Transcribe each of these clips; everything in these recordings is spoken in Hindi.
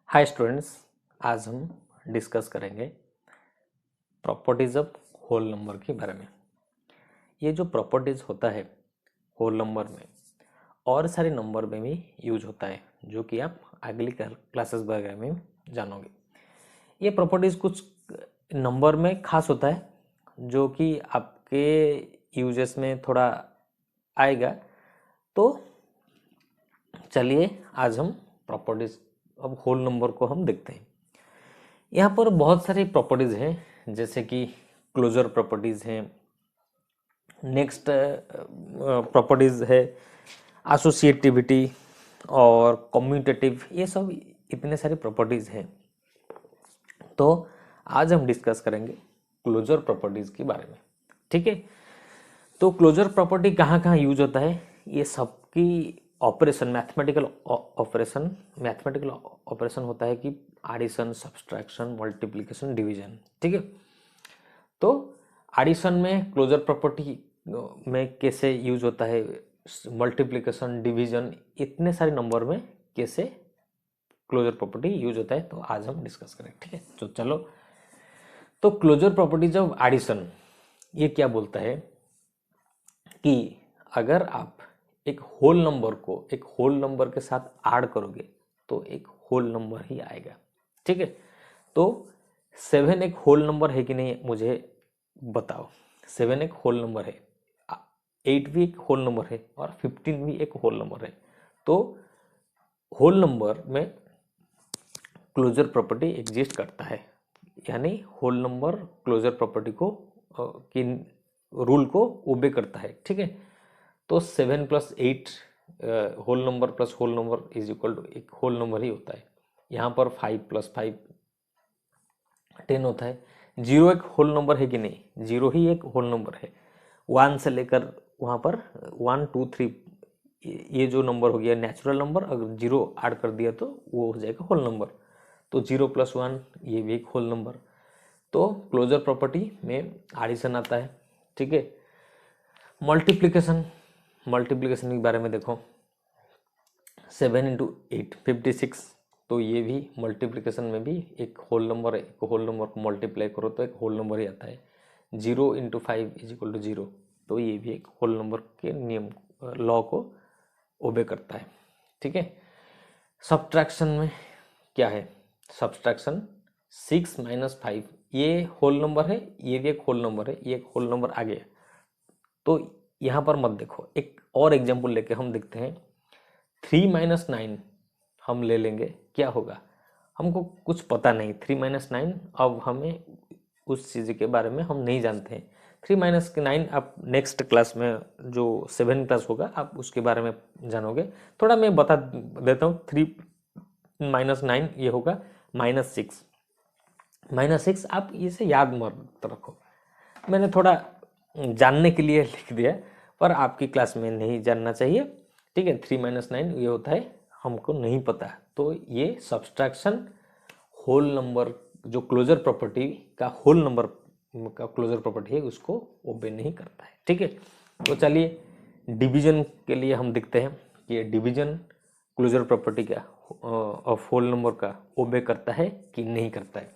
हाय स्टूडेंट्स, आज हम डिस्कस करेंगे प्रॉपर्टीज ऑफ होल नंबर के बारे में। ये जो प्रॉपर्टीज होता है होल नंबर में और सारे नंबर में भी यूज होता है, जो कि आप अगली क्लासेस वगैरह में जानोगे। ये प्रॉपर्टीज कुछ नंबर में खास होता है जो कि आपके यूजेस में थोड़ा आएगा। तो चलिए आज हम प्रॉपर्टीज अब होल नंबर को हम देखते हैं। यहाँ पर बहुत सारी प्रॉपर्टीज हैं, जैसे कि क्लोजर प्रॉपर्टीज हैं, नेक्स्ट प्रॉपर्टीज है एसोसिएटिविटी और कम्यूटेटिव, ये सब इतने सारी प्रॉपर्टीज हैं। तो आज हम डिस्कस करेंगे क्लोजर प्रॉपर्टीज के बारे में। ठीक है, तो क्लोजर प्रॉपर्टी कहाँ कहाँ यूज होता है, ये सबकी ऑपरेशन मैथमेटिकल ऑपरेशन होता है कि एडिशन, सब्सट्रैक्शन, मल्टीप्लिकेशन, डिवीजन। ठीक है, तो एडिशन में क्लोजर प्रॉपर्टी में कैसे यूज होता है, मल्टीप्लिकेशन, डिवीजन, इतने सारे नंबर में कैसे क्लोजर प्रॉपर्टी यूज होता है, तो आज हम डिस्कस करेंगे। ठीक है, तो चलो, तो क्लोजर प्रॉपर्टीज ऑफ एडिशन ये क्या बोलता है कि अगर आप एक होल नंबर को एक होल नंबर के साथ ऐड करोगे तो एक होल नंबर ही आएगा। ठीक है, तो 7 एक होल नंबर है कि नहीं, मुझे बताओ। 7 एक होल नंबर है, 8 भी एक होल नंबर है और 15 भी एक होल नंबर है। तो होल नंबर में क्लोजर प्रॉपर्टी एग्जिस्ट करता है, यानी होल नंबर क्लोजर प्रॉपर्टी को की रूल को ओबे करता है। ठीक है, तो 7 + 8 whole number plus whole number is equal to एक होल नंबर ही होता है। यहाँ पर 5 + 5 10 होता है। 0 एक होल नंबर है कि नहीं, 0 ही एक होल नंबर है। 1 से लेकर वहाँ पर 1 2 3 ये जो नंबर हो गया नेचुरल नंबर, अगर 0 ऐड कर दिया तो वो हो जाएगा होल नंबर। तो 0 + 1 ये भी एक होल नंबर। तो क्लोजर प्रॉपर्टी में एडिशन आता है। ठीक है, मल्टीप्लिकेशन के बारे में देखो, 7 × 8 56, तो ये भी मल्टीप्लिकेशन में भी एक होल नंबर है। एक होल नंबर को मल्टीप्लाई करो तो एक होल नंबर ही आता है। 0 × 5 = 0, तो ये भी एक होल नंबर के नियम लॉ को ओबे करता है। ठीक है, सब्ट्रैक्शन में क्या है, सब्ट्रैक्शन 6 - 5 ये होल नंबर है, ये भी एक होल नंबर है, ये एक होल नंबर आ गया। तो यहाँ पर मत देखो, एक और एग्जाम्पल लेके हम देखते हैं। 3 - 9 हम ले लेंगे, क्या होगा, हमको कुछ पता नहीं। 3 - 9 अब हमें उस चीज़ के बारे में हम नहीं जानते हैं। 3 - 9 आप नेक्स्ट क्लास में जो 7 क्लास होगा आप उसके बारे में जानोगे। थोड़ा मैं बता देता हूँ। 3 - 9 ये होगा -6। -6 आप इसे याद मत रखो, मैंने थोड़ा जानने के लिए लिख दिया, पर आपकी क्लास में नहीं जानना चाहिए। ठीक है, 3 - 9 ये होता है, हमको नहीं पता। तो ये सब्सट्रैक्शन होल नंबर जो क्लोजर प्रॉपर्टी का होल नंबर का क्लोजर प्रॉपर्टी है उसको ओबे नहीं करता है। ठीक है, तो चलिए डिवीजन के लिए हम देखते हैं कि डिवीजन क्लोजर प्रॉपर्टी का ऑफ होल नंबर का ओबे करता है कि नहीं करता है।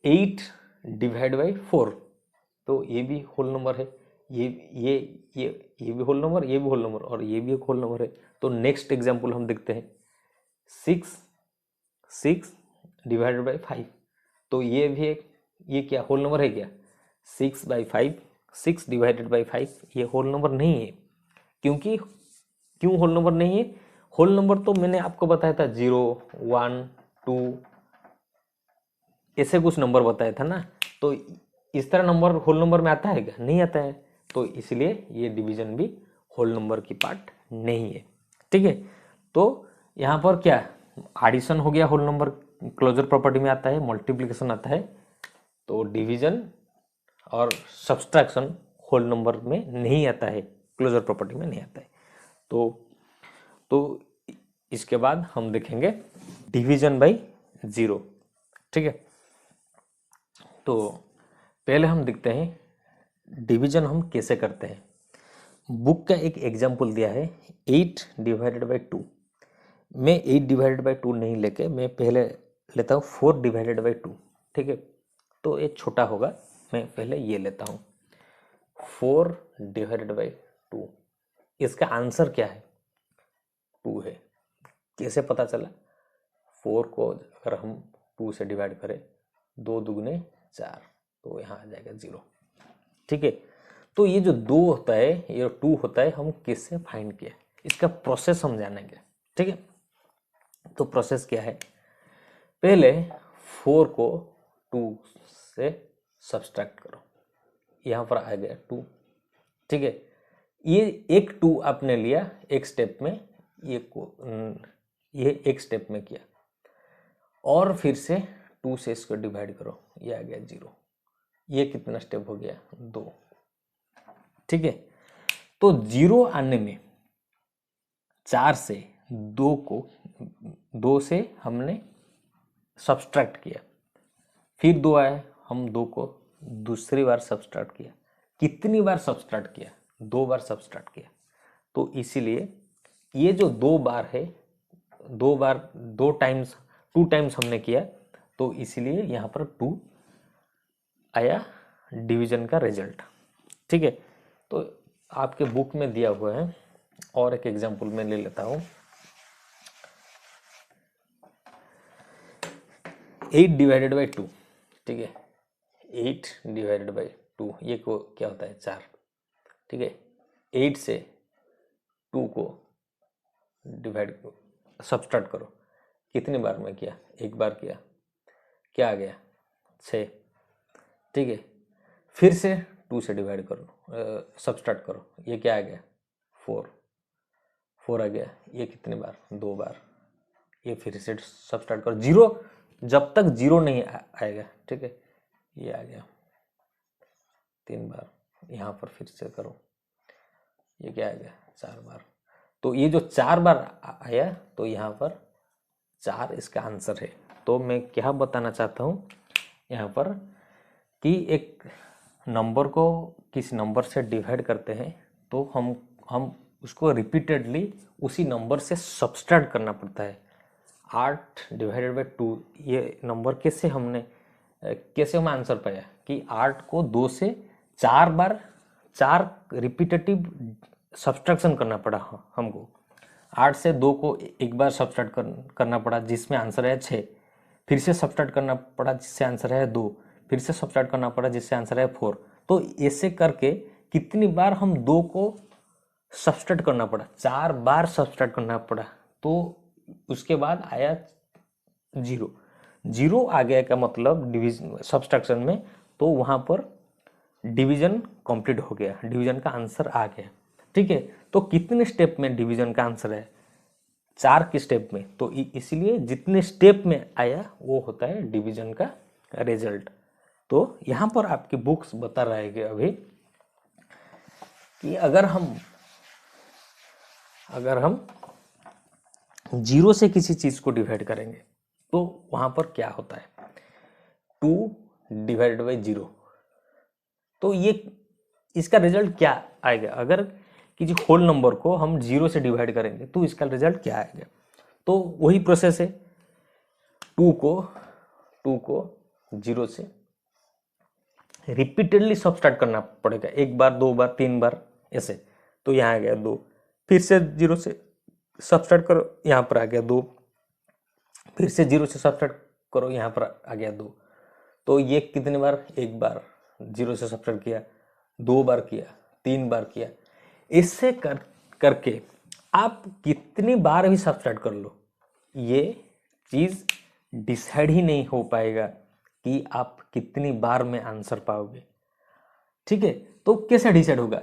8 ÷ 4, तो ये भी होल नंबर है, ये भी होल नंबर, ये भी होल नंबर और ये भी एक होल नंबर है। तो नेक्स्ट एग्जांपल हम देखते हैं, 6 ÷ 5, तो ये भी एक, ये क्या होल नंबर है क्या, 6/5, 6 ÷ 5 ये होल नंबर नहीं है। क्यों होल नंबर नहीं है, होल नंबर तो मैंने आपको बताया था 0 1 2 ऐसे कुछ नंबर बताया था ना। तो इस तरह नंबर होल नंबर में आता है क्या, नहीं आता है। तो इसलिए ये डिवीजन भी होल नंबर की पार्ट नहीं है। ठीक है, तो यहाँ पर क्या एडिशन हो गया, होल नंबर क्लोजर प्रॉपर्टी में आता है, मल्टीप्लिकेशन आता है, तो डिवीजन और सब्सट्रैक्शन होल नंबर में नहीं आता है, क्लोजर प्रॉपर्टी में नहीं आता है। तो इसके बाद हम देखेंगे डिवीजन बाय 0। ठीक है, तो पहले हम देखते हैं डिवीजन हम कैसे करते हैं। बुक का एक एग्जाम्पल दिया है 8 ÷ 2। मैं 8 डिवाइडेड बाई 2 नहीं लेके मैं पहले लेता हूँ 4 डिवाइडेड बाई 2, ठीक है। तो ये छोटा होगा, मैं पहले ये लेता हूँ 4 डिवाइडेड बाई 2। इसका आंसर क्या है? 2 है। कैसे पता चला? 4 को अगर हम 2 से डिवाइड करें, 2 दुगने 4, तो यहाँ आ जाएगा 0, ठीक है। तो ये जो 2 होता है, ये 2 होता है, हम किससे फाइंड किया, इसका प्रोसेस हम जानेंगे, ठीक है। तो प्रोसेस क्या है? पहले 4 को 2 से सब्सट्रैक्ट करो, यहाँ पर आ गया 2, ठीक है। ये एक 2 आपने लिया एक स्टेप में, ये एक स्टेप में किया, और फिर से 2 से इसको डिवाइड करो, ये आ गया 0। ये कितना स्टेप हो गया? 2, ठीक है। तो 0 आने में 4 से 2 से हमने सब्सट्रैक्ट किया, फिर 2 आए, हम 2 को दूसरी बार सब्सट्रैक्ट किया। कितनी बार सब्सट्रैक्ट किया? 2 बार सब्सट्रैक्ट किया। तो इसीलिए ये जो 2 बार है, 2 टाइम्स 2 टाइम्स हमने किया, तो इसीलिए यहाँ पर 2 आया डिवीजन का रिजल्ट, ठीक है। तो आपके बुक में दिया हुआ है, और एक एग्जांपल मैं ले लेता हूँ। 8 डिवाइडेड बाई 2, ठीक है। 8 डिवाइडेड बाई 2, ये को क्या होता है? 4, ठीक है। 8 से 2 को डिवाइड सब्सट्रैक्ट करो, कितनी बार में किया? एक बार किया, क्या आ गया? 6, ठीक है। फिर से 2 से डिवाइड करो, सब्सट्रैक्ट करो, ये क्या आ गया? 4 आ गया। ये कितनी बार? 2 बार। ये फिर से सब्सट्रैक्ट करो, 0, जब तक 0 नहीं आएगा, ठीक है। ये आ गया 3 बार। यहाँ पर फिर से करो, ये क्या आ गया? 4 बार। तो ये जो 4 बार आया, तो यहाँ पर 4 इसका आंसर है। तो मैं क्या बताना चाहता हूँ यहाँ पर, कि एक नंबर को किसी नंबर से डिवाइड करते हैं, तो हम उसको रिपीटेडली उसी नंबर से सब्सट्रैक्ट करना पड़ता है। 8 डिवाइडेड बाई 2, ये नंबर कैसे हम आंसर पाया कि 8 को 2 से 4 बार, 4 रिपीटेटिव सब्सट्रैक्शन करना पड़ा हमको। 8 से 2 को एक बार सब्सट्रैक्ट करना पड़ा, जिसमें आंसर है 6, फिर से सब्सट्रैक्ट करना पड़ा, जिससे आंसर है 2, फिर से सब्सट्रैक्ट करना पड़ा, जिससे आंसर है 4। तो ऐसे करके कितनी बार हम 2 को सब्सट्रैक्ट करना पड़ा? 4 बार सब्सट्रैक्ट करना पड़ा। तो उसके बाद आया 0 आ गया का मतलब डिवीजन सब्सट्रैक्शन में, तो वहां पर डिवीजन कंप्लीट हो गया, डिवीजन का आंसर आ गया, ठीक है। तो कितने स्टेप में डिवीजन का आंसर है? 4 के स्टेप में। तो इसलिए जितने स्टेप में आया वो होता है डिवीजन का रिजल्ट। तो यहाँ पर आपकी बुक्स बता रहे हैं अभी कि अगर हम 0 से किसी चीज को डिवाइड करेंगे, तो वहां पर क्या होता है? 2 डिवाइडेड बाई 0। तो ये इसका रिजल्ट क्या आएगा? अगर किसी होल नंबर को हम 0 से डिवाइड करेंगे, तो इसका रिजल्ट क्या आएगा? तो वही प्रोसेस है, 2 को 0 से रिपीटेडली सब्सट्रैक्ट करना पड़ेगा, एक बार, 2 बार, 3 बार, ऐसे। तो यहाँ आ गया 2, फिर से 0 से सब्सट्रैक्ट करो, यहाँ पर आ गया 2, फिर से 0 से सब्सट्रैक्ट करो, यहाँ पर आ गया 2। तो ये कितनी बार? एक बार 0 से सब्सट्रैक्ट किया, 2 बार किया, 3 बार किया, इससे करके आप कितनी बार भी सब्सट्रैक्ट कर लो, ये चीज डिसाइड ही नहीं हो पाएगा कि आप कितनी बार में आंसर पाओगे, ठीक है। तो कैसे डिसाइड होगा?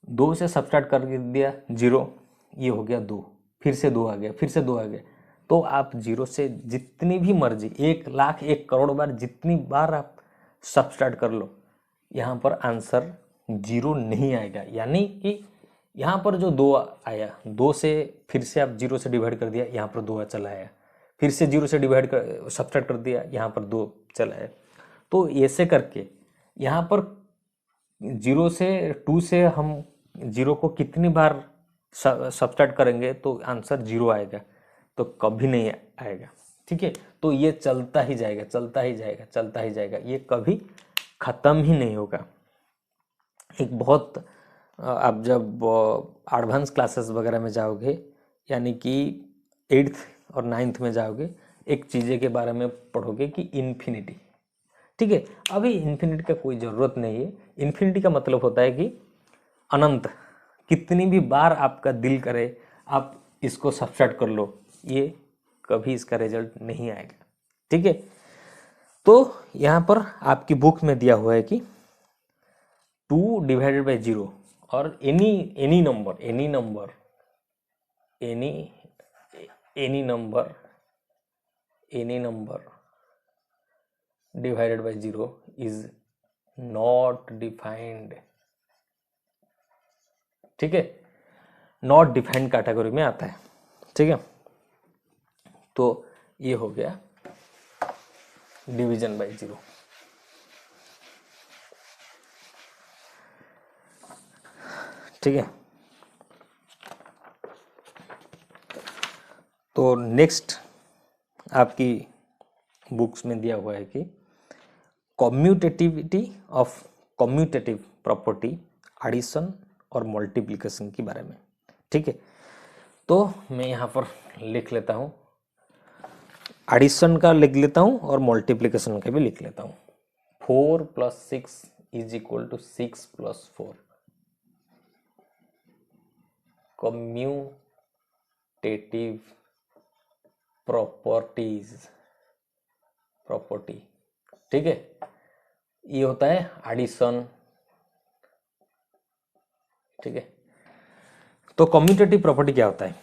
2 से सब्सट्रैक्ट कर दिया 0, ये हो गया 2, फिर से 2 आ गया, फिर से 2 आ गया। तो आप 0 से जितनी भी मर्जी, 1 लाख 1 करोड़ बार, जितनी बार आप सब्सट्रैक्ट कर लो, यहाँ पर आंसर 0 नहीं आएगा। यानी कि यहाँ पर जो 2 आया, 2 से फिर से आप 0 से डिवाइड कर दिया, यहाँ पर 2 चला आया, फिर से 0 से डिवाइड कर सब्सट्रैक्ट कर दिया, यहाँ पर 2 चला आया। तो ऐसे करके यहाँ पर 0 से 2 से हम 0 को कितनी बार सब्सट्रैक्ट करेंगे तो आंसर 0 आएगा। तो कभी नहीं आएगा। ठीक है, तो ये चलता ही जाएगा, चलता ही जाएगा, चलता ही जाएगा, ये कभी खत्म ही नहीं होगा। एक बहुत आप जब एडवांस क्लासेस वगैरह में जाओगे, यानी कि 8th और 9th में जाओगे, एक चीज़ें के बारे में पढ़ोगे कि इन्फिनिटी। ठीक है, अभी इन्फिनिटी का कोई ज़रूरत नहीं है। इन्फिनिटी का मतलब होता है कि अनंत, कितनी भी बार आपका दिल करे आप इसको सब्सट्रैक्ट कर लो, ये कभी इसका रिजल्ट नहीं आएगा। ठीक है, तो यहाँ पर आपकी बुक में दिया हुआ है कि 2 डिवाइडेड बाई 0 और any number divided by 0 is not defined. ठीक है, नॉट डिफाइंड कैटेगरी में आता है। ठीक है, तो ये हो गया डिवीजन बाई 0। ठीक है, तो नेक्स्ट आपकी बुक्स में दिया हुआ है कि commutativity of commutative property addition और मल्टीप्लिकेशन के बारे में। ठीक है, तो मैं यहाँ पर लिख लेता हूँ, एडिशन का लिख लेता हूँ और मल्टीप्लिकेशन का भी लिख लेता हूँ। 4 + 6 is equal to 6 + 4। Commutative property. ठीक है, ये होता है एडिशन। ठीक है, तो कम्यूटेटिव प्रॉपर्टी क्या होता है?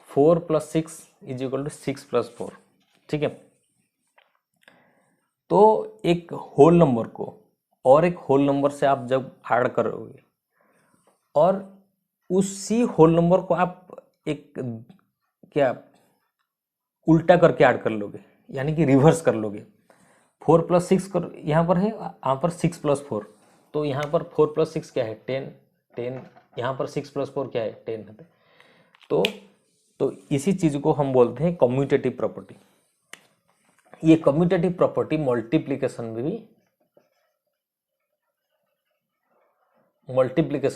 4 + 6 इज इक्वल टू 6 + 4। ठीक है, तो एक होल नंबर को और एक होल नंबर से आप जब ऐड करोगे और उसी होल नंबर को आप एक क्या उल्टा करके ऐड कर लोगे, यानी कि रिवर्स कर लोगे। 4 + 6 कर यहाँ पर है, यहाँ पर 6 + 4, तो यहाँ पर 4 + 6 क्या है? 10, यहाँ पर 6 + 4 क्या है? 10 है। तो इसी चीज को हम बोलते हैं कम्यूटेटिव प्रॉपर्टी। ये कम्यूटेटिव प्रॉपर्टी मल्टीप्लिकेशन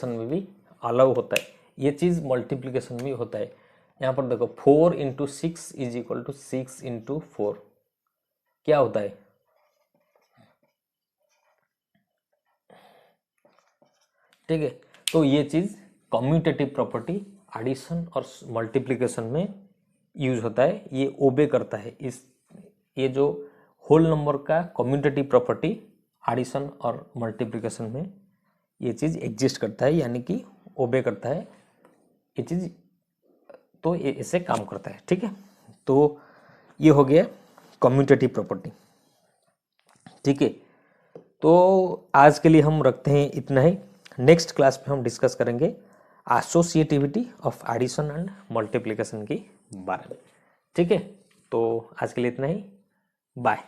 में भी अलाउ होता है। ये चीज मल्टीप्लिकेशन में होता है। यहाँ पर देखो 4 × 6 इज इक्वल टू 6 × 4 क्या होता है? ठीक है, तो ये चीज कम्यूटेटिव प्रॉपर्टी एडिशन और मल्टीप्लिकेशन में यूज होता है। ये ओबे करता है ये जो होल नंबर का कम्यूटेटिव प्रॉपर्टी एडिशन और मल्टीप्लिकेशन में ये चीज एग्जिस्ट करता है, यानी कि ओबे करता है ये चीज, तो ये ऐसे काम करता है। ठीक है, तो ये हो गया कम्यूटेटिव प्रॉपर्टी। ठीक है, तो आज के लिए हम रखते हैं इतना ही। नेक्स्ट क्लास में हम डिस्कस करेंगे associativity of addition and multiplication के बारे में। ठीक है, तो आज के लिए इतना ही, बाय।